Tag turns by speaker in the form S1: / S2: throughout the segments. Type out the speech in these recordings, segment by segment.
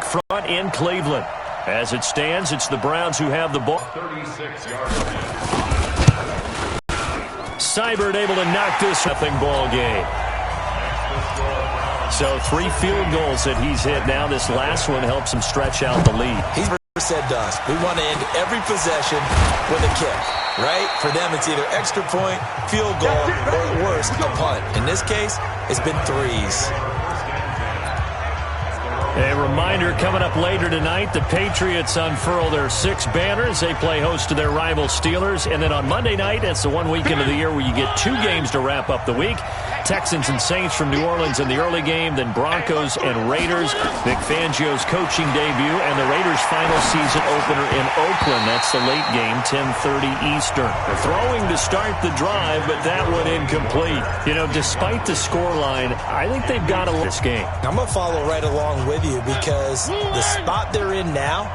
S1: front in Cleveland. As it stands, it's the Browns who have the ball.
S2: 36 yards.
S1: Seibert able to knock this nothing ball game. So 3 field goals that he's hit now. This last one helps him stretch out the lead.
S3: He's said to us, we want to end every possession with a kick, right? For them, it's either extra point, field goal, or at worst, a punt. In this case, it's been 3s.
S1: A reminder, coming up later tonight, the Patriots unfurl their 6 banners. They play host to their rival Steelers. And then on Monday night, it's the one weekend of the year where you get 2 games to wrap up the week. Texans and Saints from New Orleans in the early game, then Broncos and Raiders. Vic Fangio's coaching debut, and the Raiders' final season opener in Oakland. That's the late game, 10:30 Eastern. They're throwing to start the drive, but that one incomplete. You know, despite the scoreline, I think they've got to win this game.
S3: I'm going to follow right along with you because the spot they're in now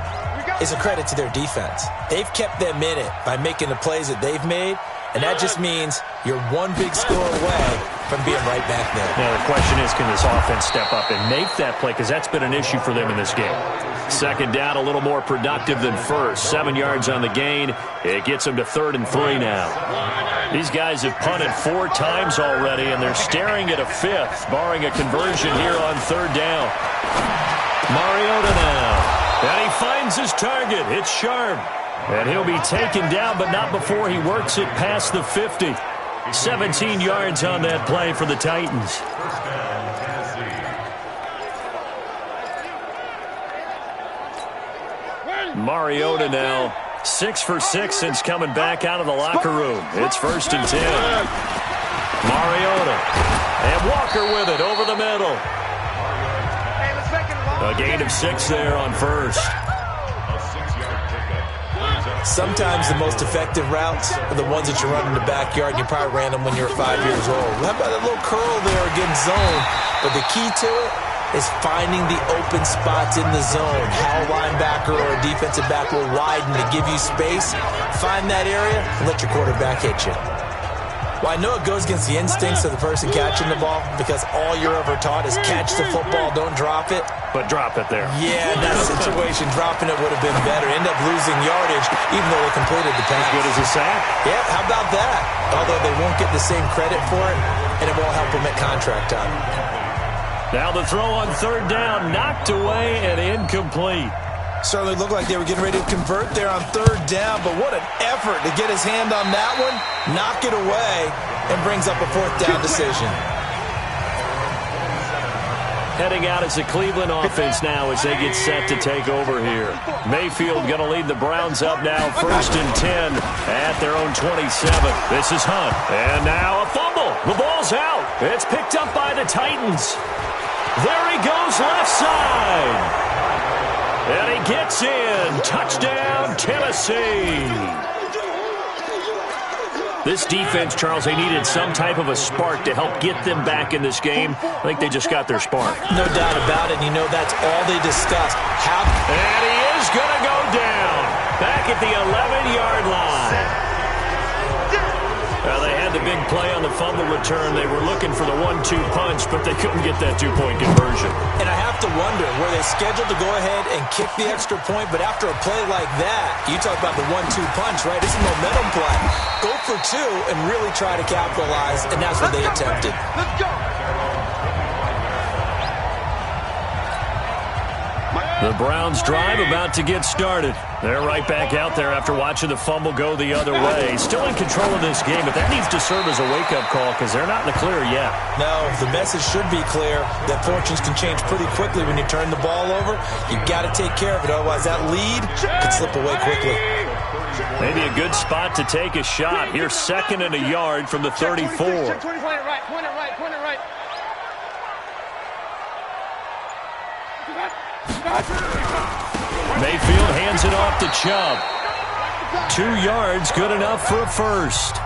S3: is a credit to their defense. They've kept them in it by making the plays that they've made, and that just means you're one big score away from being right back there.
S1: Now, the question is, can this offense step up and make that play? Because that's been an issue for them in this game. Second down, a little more productive than first. 7 yards on the gain. It gets them to 3rd and 3 now. These guys have punted 4 times already, and they're staring at a 5th, barring a conversion here on 3rd down. Mariota now. And he finds his target. It's Sharp. And he'll be taken down, but not before he works it past the 50. 17 yards on that play for the Titans. Mariota now 6 for 6 since coming back out of the locker room. It's 1st and 10. Mariota. And Walker with it over the middle. A gain of 6 there on 1st.
S3: Sometimes the most effective routes are the ones that you run in the backyard. You probably ran them when you were 5 years old. How about that little curl there against zone? But the key to it is finding the open spots in the zone. How a linebacker or a defensive back will widen to give you space. Find that area and let your quarterback hit you. Well, I know it goes against the instincts of the person catching the ball because all you're ever taught is catch the football, don't drop it.
S1: But drop it there.
S3: Yeah, in that situation, dropping it would have been better. End up losing yardage, even though they completed the pass.
S1: As good as a sack.
S3: Yeah, how about that? Although they won't get the same credit for it, and it won't help them at contract time.
S1: Now the throw on 3rd down, knocked away and incomplete.
S3: Certainly looked like they were getting ready to convert there on 3rd down, but what an effort to get his hand on that one, knock it away, and brings up a 4th down decision.
S1: Heading out as the Cleveland offense now as they get set to take over here. Mayfield going to lead the Browns up now, 1st and 10 at their own 27. This is Hunt. And now a fumble. The ball's out. It's picked up by the Titans. There he goes left side. And he gets in. Touchdown, Tennessee. This defense, Charles, they needed some type of a spark to help get them back in this game. I think they just got their spark.
S3: No doubt about it. You know, that's all they discussed.
S1: And he is going to go down. Back at the 11-yard line. They had the big play on the fumble return. They were looking for the 1-2 punch, but they couldn't get that 2-point conversion.
S3: And I have to wonder, were they scheduled to go ahead and kick the extra point? But after a play like that, you talk about the 1-2 punch, right? It's a momentum play. Go for 2 and really try to capitalize, and that's what they attempted.
S2: Let's go.
S1: The Browns drive about to get started. They're right back out there after watching the fumble go the other way. Still in control of this game, but that needs to serve as a wake-up call because they're not in the clear yet.
S3: No, the message should be clear that fortunes can change pretty quickly when you turn the ball over. You've got to take care of it, otherwise that lead could slip away quickly.
S1: Maybe a good spot to take a shot. Here's 2nd and a yard from the 34.
S2: Point it right.
S1: Mayfield hands it off to Chubb. 2 yards, good enough for a first.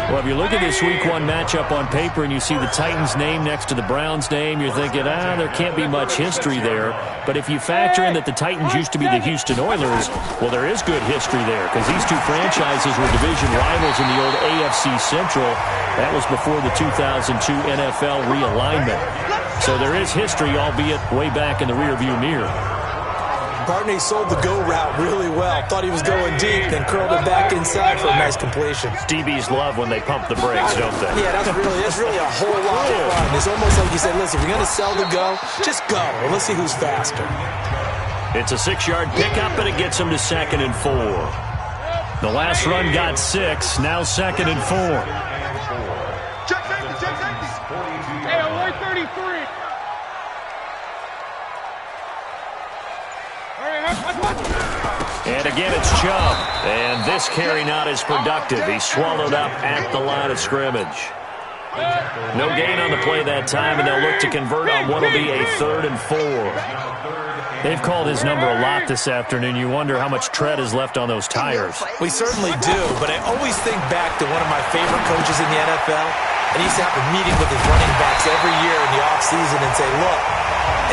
S1: Well, if you look at this Week 1 matchup on paper and you see the Titans' name next to the Browns' name, you're thinking, there can't be much history there. But if you factor in that the Titans used to be the Houston Oilers, well, there is good history there because these two franchises were division rivals in the old AFC Central. That was before the 2002 NFL realignment. So there is history, albeit way back in the rearview mirror.
S3: Partner, he sold the go route really well. Thought he was going deep, then curled it back inside for a nice completion.
S1: DBs love when they pump the brakes, don't they?
S3: Yeah, that's really a whole lot of fun. It's almost like you said, listen, if you're going to sell the go, just go. Well, let's see who's faster.
S1: It's a 6-yard pickup, and it gets him to 2nd and 4. The last run got 6, now 2nd and 4.
S2: Check safety. Hey, away 33.
S1: And again, it's Chubb. And this carry not as productive. He's swallowed up at the line of scrimmage. No gain on the play that time, and they'll look to convert on what will be a 3rd and 4. They've called his number a lot this afternoon. You wonder how much tread is left on those tires.
S3: We certainly do, but I always think back to one of my favorite coaches in the NFL, and he used to have a meeting with his running backs every year in the offseason and say, look,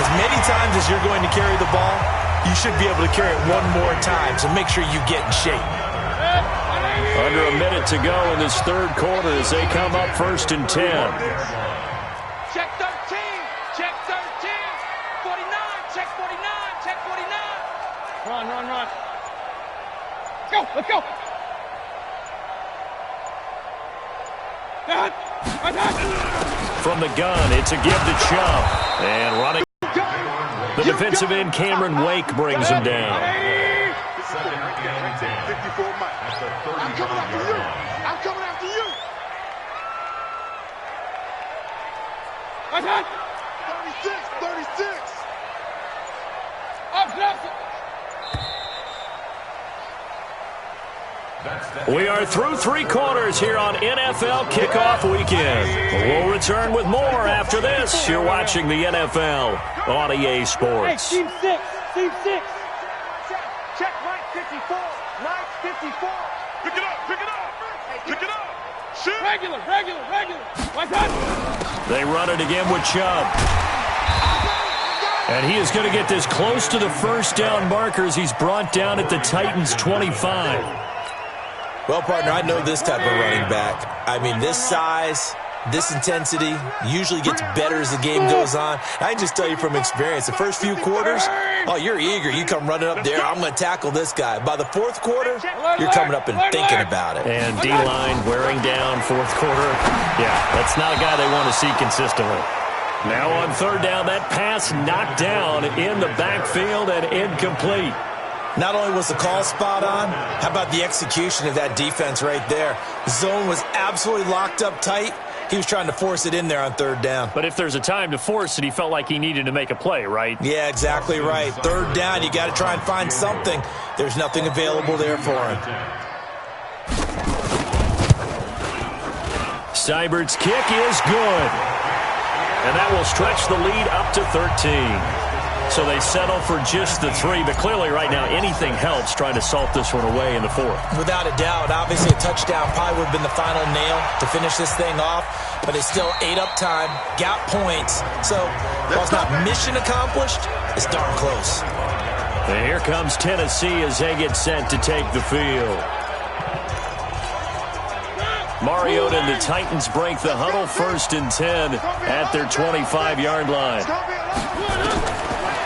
S3: as many times as you're going to carry the ball, you should be able to carry it one more time, so make sure you get in shape.
S1: Under a minute to go in this 3rd quarter as they come up 1st and 10.
S2: Check 13. Check 13. 49. Check 49. Check 49. Run. Let's go.
S1: From the gun, it's a give to Chubb. And running. The defensive end, Cameron Wake, brings him down.
S2: 54 Mike. I'm coming after you. 36.
S1: We are through 3 quarters here on NFL Kickoff Weekend. We'll return with more after this. You're watching the NFL on EA Sports.
S2: Hey, team 6. Check right 54. Right 54. Pick it up. Shoot. Regular. Like that.
S1: They run it again with Chubb. And he is going to get this close to the 1st down markers. He's brought down at the Titans' 25.
S3: Well, partner, I know this type of running back. I mean, this size, this intensity usually gets better as the game goes on. I can just tell you from experience, the first few quarters, oh, you're eager. You come running up there, I'm going to tackle this guy. By the 4th quarter, you're coming up and thinking about it.
S1: And D-line wearing down 4th quarter. Yeah, that's not a guy they want to see consistently. Now on 3rd down, that pass knocked down in the backfield and incomplete.
S3: Not only was the call spot on, how about the execution of that defense right there? Zone was absolutely locked up tight. He was trying to force it in there on 3rd down.
S1: But if there's a time to force it, he felt like he needed to make a play, right?
S3: Yeah, exactly right. 3rd down, you got to try and find something. There's nothing available there for him.
S1: Seibert's kick is good. And that will stretch the lead up to 13. So they settle for just the 3, but clearly right now anything helps trying to salt this one away in the 4th.
S3: Without a doubt, obviously a touchdown probably would have been the final nail to finish this thing off, but it's still ate up time, got points. So while it's not mission accomplished, it's darn close.
S1: And here comes Tennessee as they get set to take the field. Mariota and the Titans break the huddle 1st and 10 at their 25-yard line.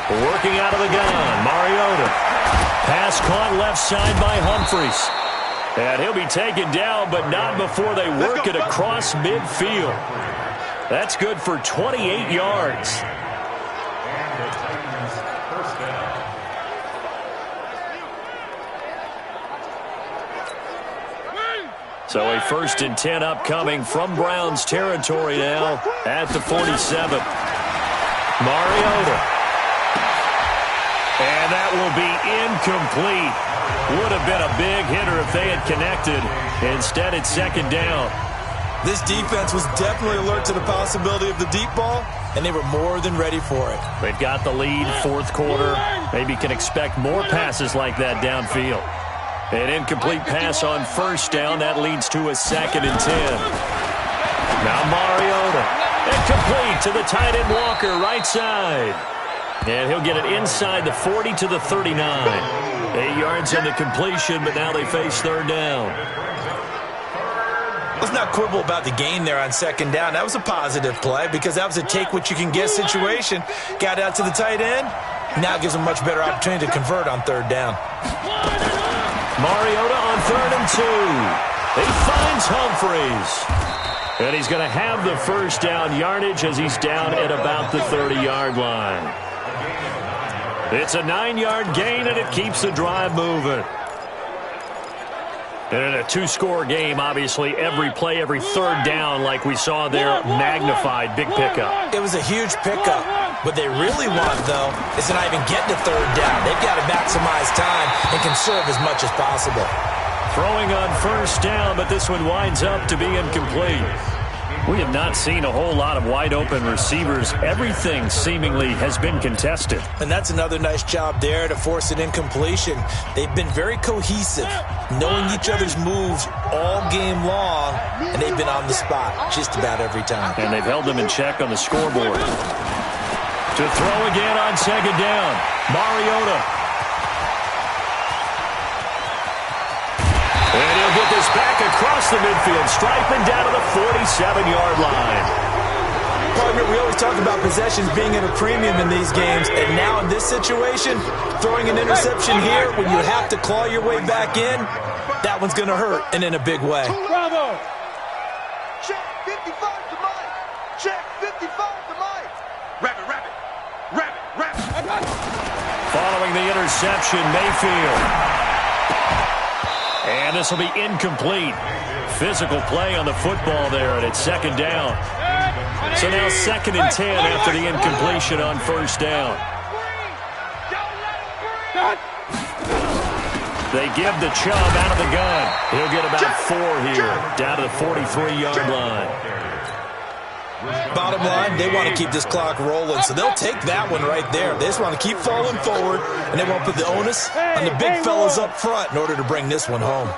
S1: Working out of the gun, Mariota. Pass caught left side by Humphries. And he'll be taken down, but not before they work it across midfield. That's good for 28 yards. So a 1st and 10 upcoming from Browns territory now at the 47. Mariota. And that will be incomplete. Would have been a big hitter if they had connected. Instead, it's 2nd down.
S3: This defense was definitely alert to the possibility of the deep ball, and they were more than ready for it.
S1: They've got the lead, 4th quarter. Maybe can expect more passes like that downfield. An incomplete pass on 1st down. That leads to a 2nd and 10. Now Mariota. Incomplete to the tight end Walker, right side. And he'll get it inside the 40 to the 39. 8 yards in the completion, but now they face 3rd down.
S3: Let's not quibble about the gain there on second down. That was a positive play because that was a take-what-you-can-get situation. Got out to the tight end. Now it gives them a much better opportunity to convert on third down.
S1: Mariota on 3rd and 2. He finds Humphries. And he's going to have the first down yardage as he's down at about the 30-yard line. It's a 9-yard gain, and it keeps the drive moving. And in a 2-score game, obviously, every play, every third down, like we saw there, magnified, big pickup.
S3: It was a huge pickup. What they really want, though, is to not even get to third down. They've got to maximize time and conserve as much as possible.
S1: Throwing on first down, but this one winds up to be incomplete. We have not seen a whole lot of wide-open receivers. Everything seemingly has been contested.
S3: And that's another nice job there to force an incompletion. They've been very cohesive, knowing each other's moves all game long, and they've been on the spot just about every time.
S1: And they've held them in check on the scoreboard. To throw again on second down, Mariota. And he'll get this back across the midfield, striping down to the 47-yard line.
S3: Partner, we always talk about possessions being at a premium in these games, and now in this situation, throwing an interception here when you have to claw your way back in, that one's going to hurt, and in a big way.
S2: Bravo! Check 55 to Mike. Check 55 to Mike. Rabbit, rabbit, rabbit, rabbit.
S1: Following the interception, Mayfield. And this will be incomplete. Physical play on the football there, and it's second down. So now 2nd and 10 after the incompletion on first down. They give the Chubb out of the gun. He'll get about 4 here, down to the 43-yard line.
S3: Bottom line, they want to keep this clock rolling, so they'll take that one right there. They just want to keep falling forward, and they won't put the onus on the big fellas up front in order to bring this one home.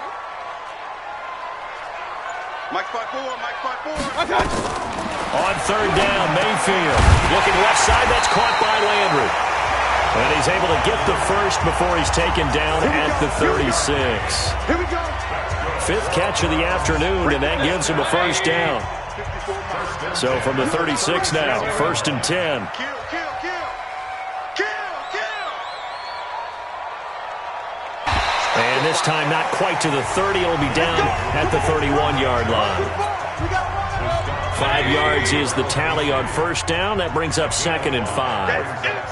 S2: Mike spot 4, Mike spot 4.
S1: On third down, Mayfield. Looking left side, that's caught by Landry. And he's able to get the first before he's taken down at the 36.
S2: Here we go.
S1: 5th catch of the afternoon, and that gives him a first down. So from the 36 now, 1st and 10.
S2: Kill, kill, kill. Kill, kill.
S1: And this time not quite to the 30. It'll be down at the 31-yard line. 5 yards is the tally on first down. That brings up 2nd and 5.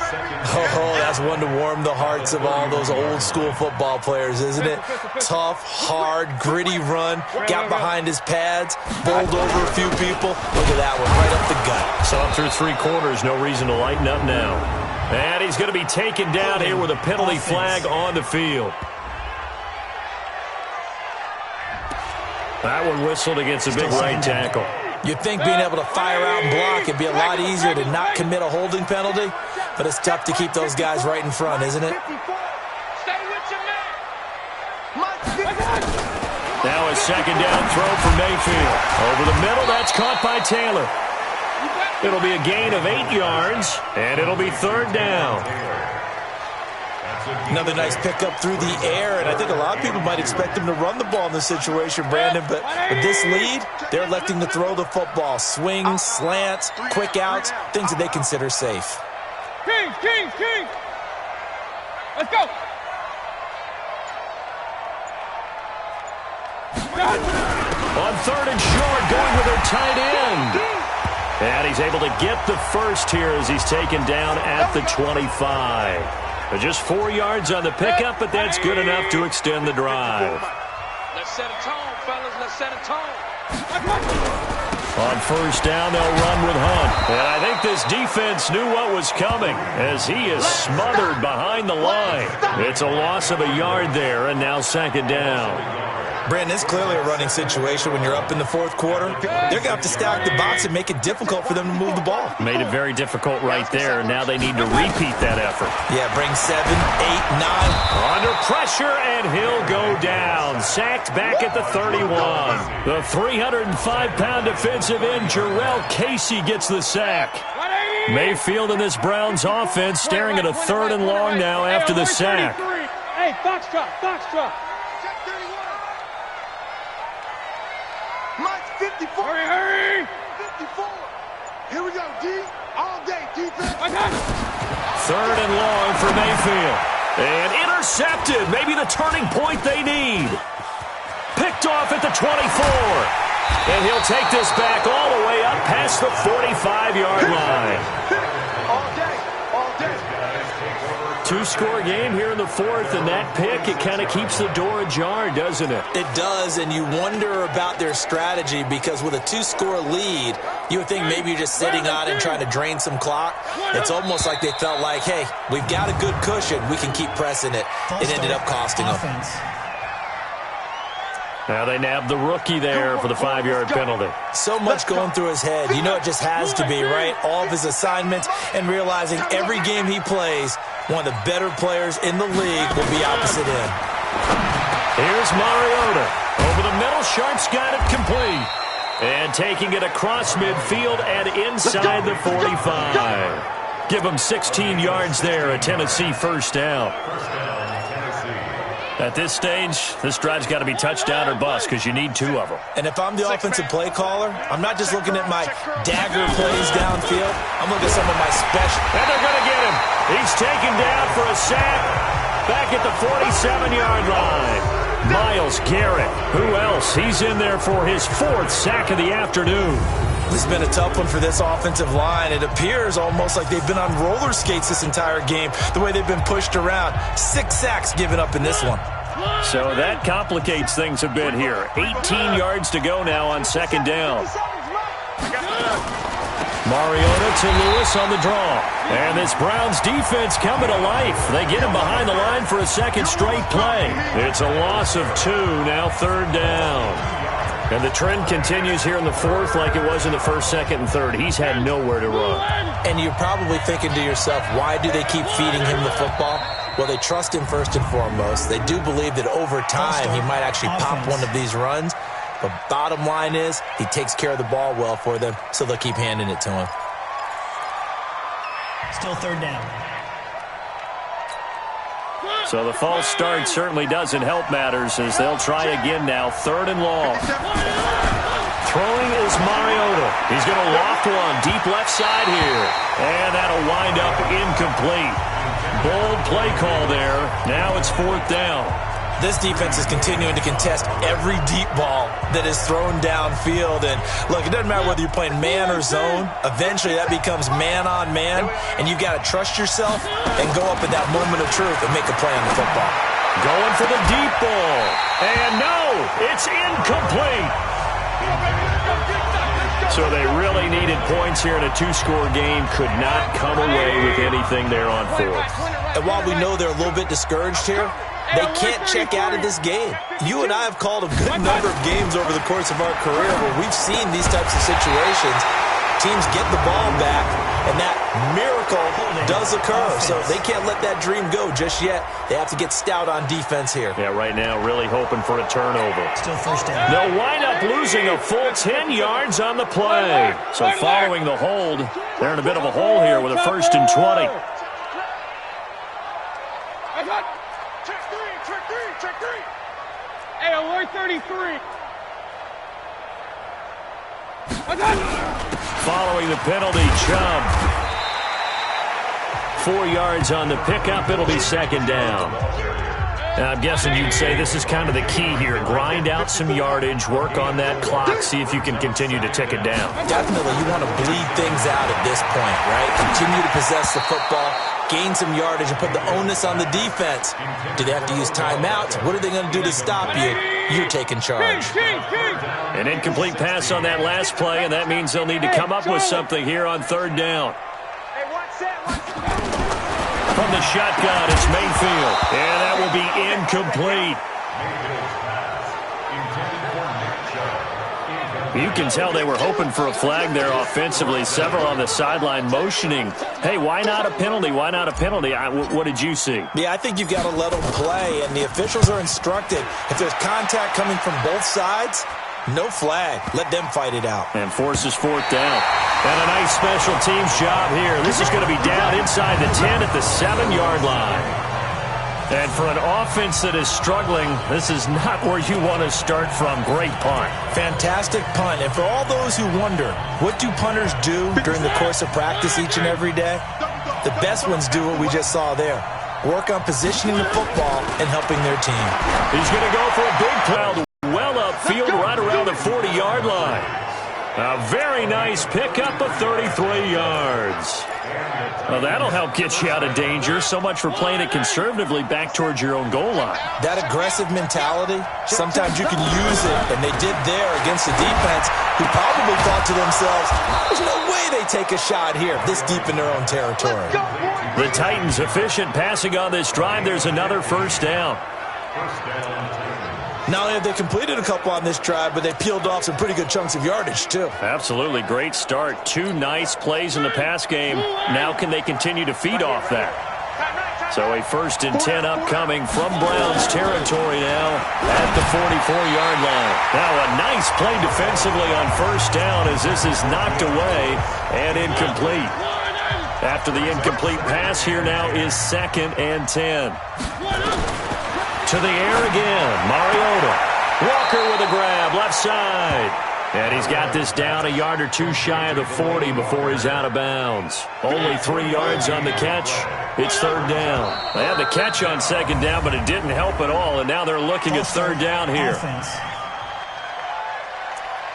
S3: Oh, that's one to warm the hearts of all those old-school football players, isn't it? Tough, hard, gritty run, got behind his pads, bowled over a few people. Look at that one, right up the gut.
S1: So up through 3 quarters, no reason to lighten up now. And he's going to be taken down here with a penalty flag on the field. That one whistled against a big right tackle.
S3: You'd think being able to fire out and block would be a lot easier to not commit a holding penalty, but it's tough to keep those guys right in front, isn't it?
S2: Stay with your man.
S1: Now a second down throw for Mayfield. Over the middle, that's caught by Taylor. It'll be a gain of 8 yards, and it'll be 3rd down.
S3: Another nice pickup through the air, and I think a lot of people might expect them to run the ball in this situation, Brandon, but with this lead, they're electing to throw the football. Swings, slants, quick outs, things that they consider safe.
S2: Kings, Kings, Kings. Let's go.
S1: On 3rd and short, going with their tight end. And he's able to get the first here as he's taken down at the 25. Just 4 yards on the pickup, but that's good enough to extend the drive.
S2: Let's set a tone, fellas. Let's set a tone.
S1: On first down, they'll run with Hunt. And I think this defense knew what was coming as he is smothered behind the line. It's a loss of a yard there, and now 2nd down.
S3: Brandon, it's clearly a running situation when you're up in the 4th quarter. They're going to have to stack the box and make it difficult for them to move the ball.
S1: Made it very difficult right there. Now they need to repeat that effort.
S3: Yeah, bring 7, 8, 9.
S1: Under pressure, and he'll go down. Sacked back at the 31. The 305-pound defensive end, Jarrell Casey, gets the sack. Mayfield in this Browns offense staring at a 3rd and long now after the sack.
S2: Hey, Foxtrot, Foxtrot. Mike Here we go, D. All day, defense.
S1: Third and long for Mayfield. And intercepted. Maybe the turning point they need. Picked off at the 24. And he'll take this back all the way up past the 45-yard line.
S2: All day, all day.
S1: Two-score game here in the fourth, and that pick, it kind of keeps the door ajar, doesn't it?
S3: It does, and you wonder about their strategy because with a two-score lead, you would think maybe you're just sitting on it and trying to drain some clock. It's almost like they felt like, hey, we've got a good cushion. We can keep pressing it. It ended up costing them.
S1: Now they nabbed the rookie there for the 5-yard penalty.
S3: So much going through his head. You know it just has to be, right? All of his assignments and realizing every game he plays, one of the better players in the league will be opposite him.
S1: Here's Mariota. Over the middle, Sharp's got it complete. And taking it across midfield and inside the 45. Give him 16 yards there, a Tennessee first down. At this stage, this drive's got to be touchdown or bust because you need two of them.
S3: And if I'm the offensive play caller, I'm not just looking at my dagger plays downfield. I'm looking at some of my special.
S1: And they're going to get him. He's taken down for a sack back at the 47-yard line. Myles Garrett. Who else? He's in there for his fourth sack of the afternoon.
S3: This has been a tough one for this offensive line. It appears almost like they've been on roller skates this entire game, the way they've been pushed around. 6 sacks given up in this one.
S1: So that complicates things a bit here. 18 yards to go now on second down. Mariota to Lewis on the draw. And this Browns defense coming to life. They get him behind the line for a second straight play. It's a loss of 2, now third down. And the trend continues here in the fourth like it was in the first, second, and third. He's had nowhere to run.
S3: And you're probably thinking to yourself, why do they keep feeding him the football? Well, they trust him first and foremost. They do believe that over time he might actually pop one of these runs. But bottom line is he takes care of the ball well for them, so they'll keep handing it to him.
S4: Still third down.
S1: So the false start certainly doesn't help matters as they'll try again now. Third and long. Throwing is Mariota. He's going to loft one deep left side here. And that'll wind up incomplete. Bold play call there. Now it's fourth down.
S3: This defense is continuing to contest every deep ball that is thrown downfield. And, look, it doesn't matter whether you're playing man or zone. Eventually that becomes man-on-man, and you've got to trust yourself and go up at that moment of truth and make a play on the football.
S1: Going for the deep ball. And no, it's incomplete. So they really needed points here in a two-score game. Could not come away with anything there on fourth.
S3: And while we know they're a little bit discouraged here, they can't check out of this game. You and I have called a good number of games over the course of our career where we've seen these types of situations. Teams get the ball back, and that miracle does occur. So they can't let that dream go just yet. They have to get stout on defense here.
S1: Yeah, right now really hoping for a turnover.
S4: Still first down.
S1: They'll wind up losing a full 10 yards on the play. So following the hold, they're in a bit of a hole here with a first and 20.
S2: Check three. Hey, alert 33.
S1: Following the penalty, Chubb. 4 yards on the pickup. It'll be second down. Now, I'm guessing you'd say this is kind of the key here. Grind out some yardage, work on that clock, see if you can continue to tick it down.
S3: Definitely, you want to bleed things out at this point, right? Continue to possess the football, gain some yardage, and put the onus on the defense. Do they have to use timeouts? What are they going to do to stop you? You're taking charge.
S1: An incomplete pass on that last play, and that means they'll need to come up with something here on third down. From the shotgun, it's Mayfield. And that will be incomplete. You can tell they were hoping for a flag there offensively. Several on the sideline motioning. Hey, why not a penalty? Why not a penalty? What did you see?
S3: Yeah, I think you've got to let them play, and the officials are instructed. If there's contact coming from both sides, no flag. Let them fight it out.
S1: And forces fourth down. And a nice special teams job here. This is going to be down inside the 10 at the 7-yard line. And for an offense that is struggling, this is not where you want to start from. Great punt.
S3: Fantastic punt. And for all those who wonder, what do punters do during the course of practice each and every day? The best ones do what we just saw there. Work on positioning the football and helping their team.
S1: He's going to go for a big play well upfield right around the 40-yard line. A very nice pickup of 33 yards. Well, that'll help get you out of danger. So much for playing it conservatively back towards your own goal line.
S3: That aggressive mentality, sometimes you can use it, and they did there against the defense, who probably thought to themselves, there's no way they take a shot here this deep in their own territory.
S1: The Titans efficient passing on this drive. There's another first down.
S3: Not only have they completed a couple on this drive, but they peeled off some pretty good chunks of yardage, too.
S1: Absolutely. Great start. 2 nice plays in the pass game. Now can they continue to feed off that? So a 1st and 10 upcoming from Browns territory now at the 44-yard line. Now a nice play defensively on first down as this is knocked away and incomplete. After the incomplete pass, here now is 2nd and 10. To the air again, Mariota. Walker with a grab, left side. And he's got this down a yard or 2 shy of the 40 before he's out of bounds. Only 3 yards on the catch. It's 3rd down. They had the catch on 2nd down, but it didn't help at all, and now they're looking at 3rd down here.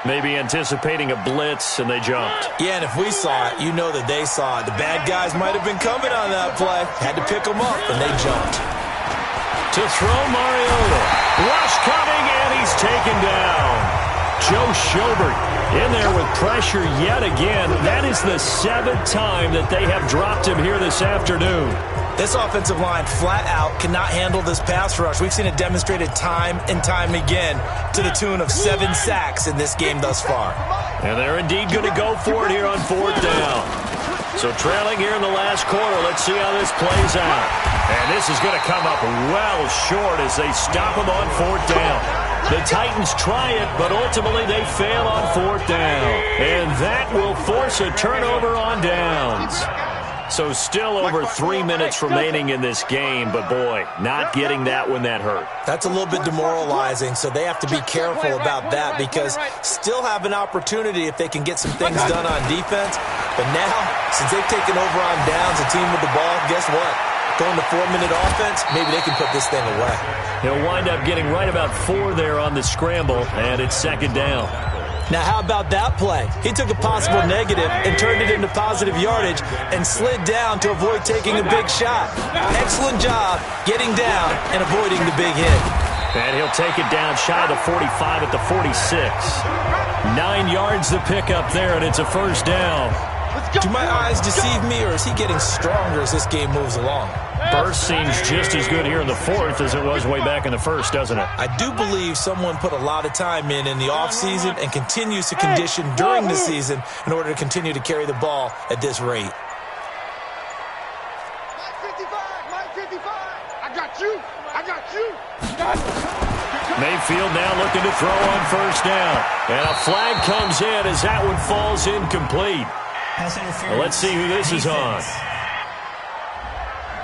S1: Maybe anticipating a blitz, and they jumped.
S3: Yeah, and if we saw it, you know that they saw it. The bad guys might have been coming on that play. Had to pick them up, and they jumped.
S1: To throw Mariota. Rush coming, and he's taken down. Joe Schobert in there with pressure yet again. That is the 7th time that they have dropped him here this afternoon.
S3: This offensive line flat out cannot handle this pass rush. We've seen it demonstrated time and time again to the tune of 7 sacks in this game thus far.
S1: And they're indeed going to go for it here on 4th down. So trailing here in the last quarter. Let's see how this plays out. And this is going to come up well short as they stop him on 4th down. The Titans try it, but ultimately they fail on 4th down. And that will force a turnover on downs. So still over 3 minutes remaining in this game, but boy, not getting that when that hurt.
S3: That's a little bit demoralizing, so they have to be careful about that because still have an opportunity if they can get some things done on defense. But now, since they've taken over on downs, a team with the ball, guess what? Going to 4-minute offense, maybe they can put this thing away.
S1: He'll wind up getting right about 4 there on the scramble, and it's 2nd down.
S3: Now, how about that play? He took a possible negative and turned it into positive yardage and slid down to avoid taking a big shot. Excellent job getting down and avoiding the big hit.
S1: And he'll take it down shy of the 45 at the 46. 9 yards to pick up there, and it's a 1st down.
S3: Do my eyes deceive me, or is he getting stronger as this game moves along?
S1: Burst seems just as good here in the 4th as it was way back in the 1st, doesn't it?
S3: I do believe someone put a lot of time in the offseason and continues to condition during the season in order to continue to carry the ball at this rate.
S2: I got you.
S1: Mayfield now looking to throw on 1st down. And a flag comes in as that one falls incomplete. Well, let's see who this is on.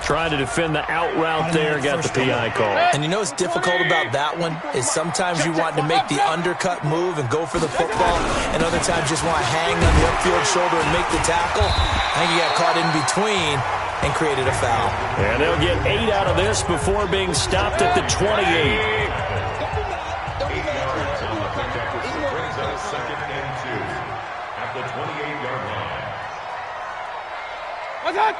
S1: Trying to defend the out route there, got the PI call.
S3: And you know what's difficult about that one is sometimes you want to make the undercut move and go for the football, and other times just want to hang on the upfield shoulder and make the tackle. I think he got caught in between and created a foul.
S1: And they'll get 8 out of this before being stopped at the 28.
S2: What's that?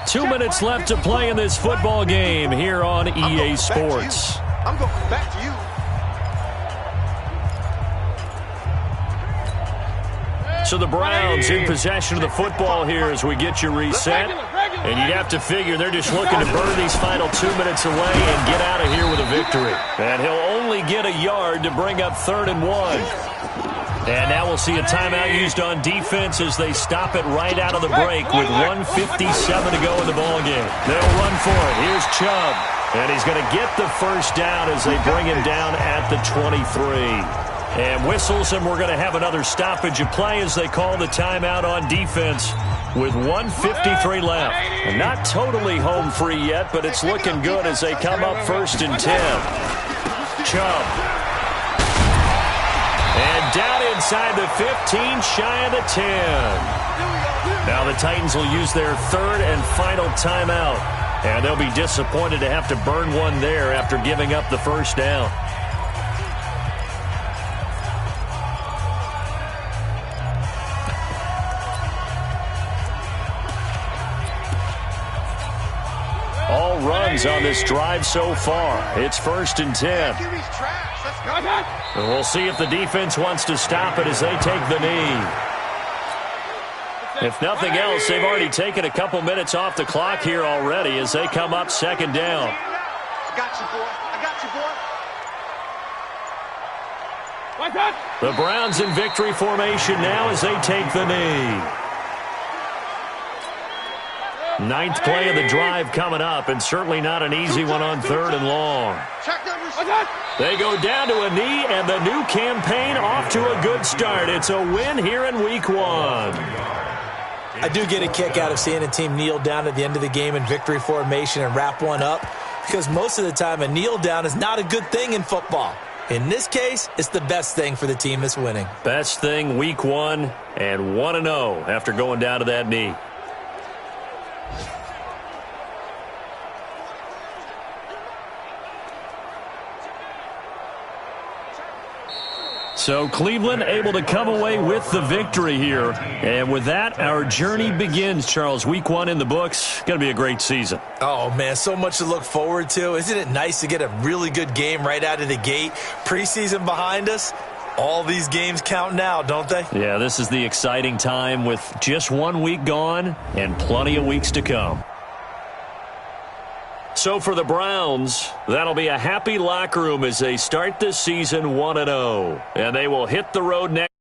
S1: 2 minutes left to play in this football game here on EA Sports.
S2: I'm going back to you.
S1: So the Browns in possession of the football here as we get you reset. And you'd have to figure they're just looking to burn these final 2 minutes away and get out of here with a victory. And he'll only get a yard to bring up 3rd and 1. And now we'll see a timeout used on defense as they stop it right out of the break with 1:57 to go in the ballgame. They'll run for it. Here's Chubb. And he's going to get the 1st down as they bring him down at the 23. And whistles, and we're going to have another stoppage of play as they call the timeout on defense with 1:53 left. And not totally home free yet, but it's looking good as they come up 1st and 10. Chubb. And down inside the 15, shy of the 10. Now the Titans will use their 3rd and final timeout. And they'll be disappointed to have to burn one there after giving up the 1st down. All runs on this drive so far. It's 1st and 10. And we'll see if the defense wants to stop it as they take the knee. If nothing else, they've already taken a couple minutes off the clock here already as they come up 2nd down.
S2: I got you, boy. I got you, boy.
S1: The Browns in victory formation now as they take the knee. 9th play of the drive coming up, and certainly not an easy one on 3rd and long. They go down to a knee, and the new campaign off to a good start. It's a win here in Week 1.
S3: I do get a kick out of seeing a team kneel down at the end of the game in victory formation and wrap one up, because most of the time a kneel down is not a good thing in football. In this case, it's the best thing for the team that's winning.
S1: Best thing Week 1 and 1-0 after going down to that knee. So Cleveland able to come away with the victory here. And with that, our journey begins, Charles. Week 1 in the books. Going to be a great season.
S3: Oh, man, so much to look forward to. Isn't it nice to get a really good game right out of the gate? Preseason behind us. All these games count now, don't they?
S1: Yeah, this is the exciting time with just 1 week gone and plenty of weeks to come. So for the Browns, that'll be a happy locker room as they start this season 1-0. And they will hit the road next.